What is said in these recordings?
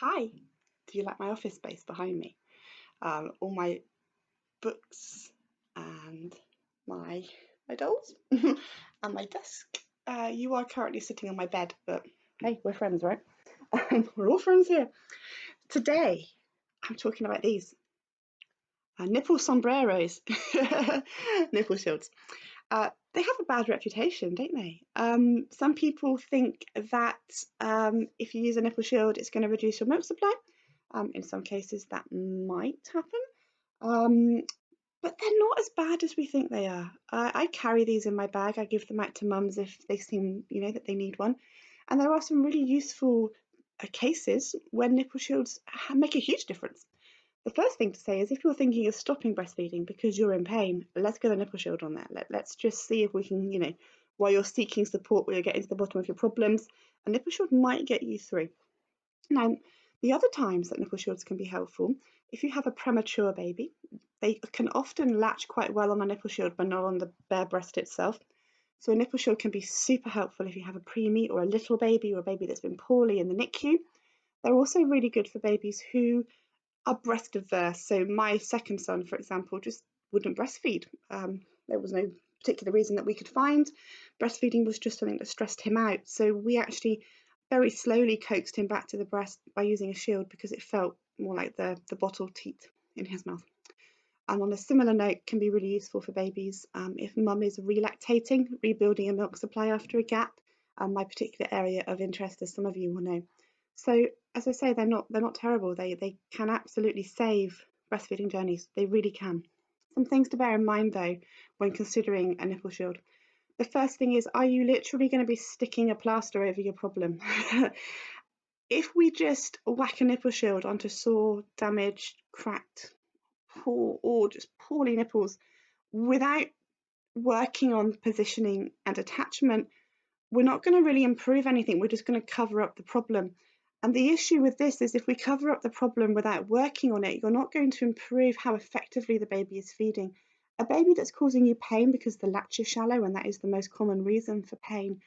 Hi, do you like my office space behind me? All my books and my dolls and my desk. You are currently sitting on my bed, but hey, we're friends, right? We're all friends here. Today, I'm talking about these nipple sombreros, nipple shields. They have a bad reputation, don't they? Some people think that if you use a nipple shield, it's going to reduce your milk supply. In some cases, that might happen. Um, but they're not as bad as we think they are. I carry these in my bag. I give them out to mums if they seem, that they need one. And there are some really useful cases where nipple shields make a huge difference. The first thing to say is if you're thinking of stopping breastfeeding because you're in pain, let's get a nipple shield on that. Let's just see if we can, while you're seeking support, while you're getting to the bottom of your problems, a nipple shield might get you through. Now, the other times that nipple shields can be helpful, if you have a premature baby, they can often latch quite well on a nipple shield but not on the bare breast itself. So a nipple shield can be super helpful if you have a preemie or a little baby or a baby that's been poorly in the NICU. They're also really good for babies who are breast averse. So my second son, for example, just wouldn't breastfeed. There was no particular reason that we could find. Breastfeeding was just something that stressed him out. So we actually very slowly coaxed him back to the breast by using a shield because it felt more like the bottle teat in his mouth. And on a similar note, can be really useful for babies if mum is relactating, rebuilding a milk supply after a gap. My particular area of interest, as some of you will know. So as I say, they're not terrible. They can absolutely save breastfeeding journeys. They really can. Some things to bear in mind though when considering a nipple shield. The first thing is, are you literally going to be sticking a plaster over your problem? If we just whack a nipple shield onto sore, damaged, cracked, poor, or just poorly nipples without working on positioning and attachment, we're not going to really improve anything. We're just going to cover up the problem. And the issue with this is if we cover up the problem without working on it, you're not going to improve how effectively the baby is feeding. A baby that's causing you pain because the latch is shallow, and that is the most common reason for pain,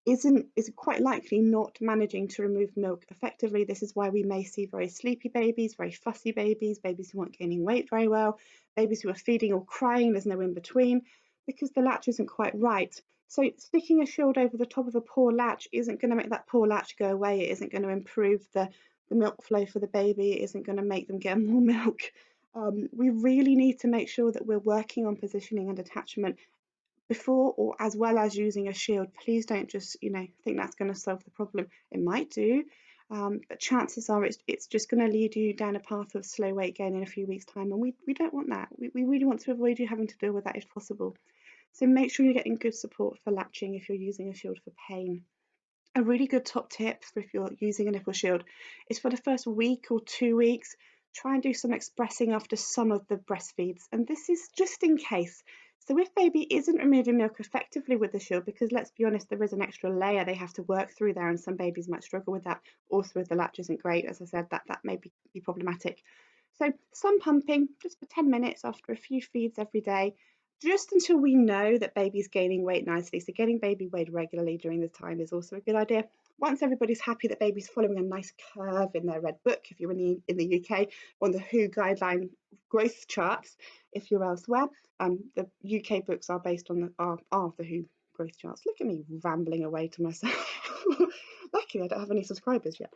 is quite likely not managing to remove milk effectively. This is why we may see very sleepy babies, very fussy babies, babies who aren't gaining weight very well, babies who are feeding or crying, there's no in between, because the latch isn't quite right. So sticking a shield over the top of a poor latch isn't going to make that poor latch go away. It isn't going to improve the milk flow for the baby. It isn't going to make them get more milk. We really need to make sure that we're working on positioning and attachment before or as well as using a shield. Please don't just think that's going to solve the problem. It might do, but chances are it's just going to lead you down a path of slow weight gain in a few weeks time, and we don't want that. We really want to avoid you having to deal with that if possible. So make sure you're getting good support for latching if you're using a shield for pain. A really good top tip for if you're using a nipple shield is for the first week or 2 weeks, try and do some expressing after some of the breastfeeds. And this is just in case. So if baby isn't removing milk effectively with the shield, because let's be honest, there is an extra layer they have to work through there, and some babies might struggle with that. Also, if the latch isn't great, as I said, that may be problematic. So some pumping just for 10 minutes after a few feeds every day, just until we know that baby's gaining weight nicely. So getting baby weighed regularly during this time is also a good idea. Once everybody's happy that baby's following a nice curve in their red book, if you're in the UK, on the WHO guideline growth charts, if you're elsewhere, the UK books are based on the WHO growth charts. Look at me rambling away to myself. Luckily, I don't have any subscribers yet.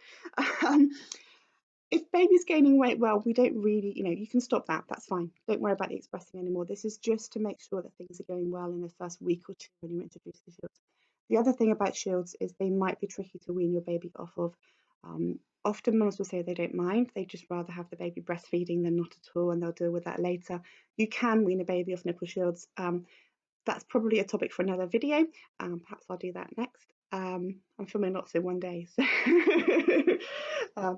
If baby's gaining weight, well, we don't really, you can stop that. That's fine. Don't worry about the expressing anymore. This is just to make sure that things are going well in the first week or two when you introduce the shields. The other thing about shields is they might be tricky to wean your baby off of. Often mums will say they don't mind. They just rather have the baby breastfeeding than not at all, and they'll deal with that later. You can wean a baby off nipple shields. That's probably a topic for another video. Perhaps I'll do that next. I'm filming lots in one day, so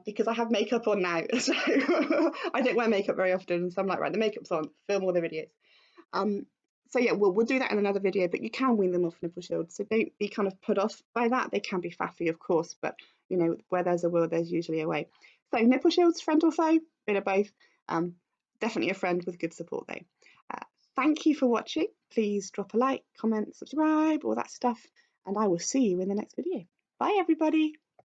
because I have makeup on now, so I don't wear makeup very often. So I'm like, right, the makeup's on, film all the videos. So yeah, we'll do that in another video, but you can wean them off nipple shields, so don't be kind of put off by that. They can be faffy, of course, but where there's a will, there's usually a way. So nipple shields, friend or foe, bit of both. Definitely a friend with good support though. Thank you for watching. Please drop a like, comment, subscribe, all that stuff, and I will see you in the next video. Bye everybody.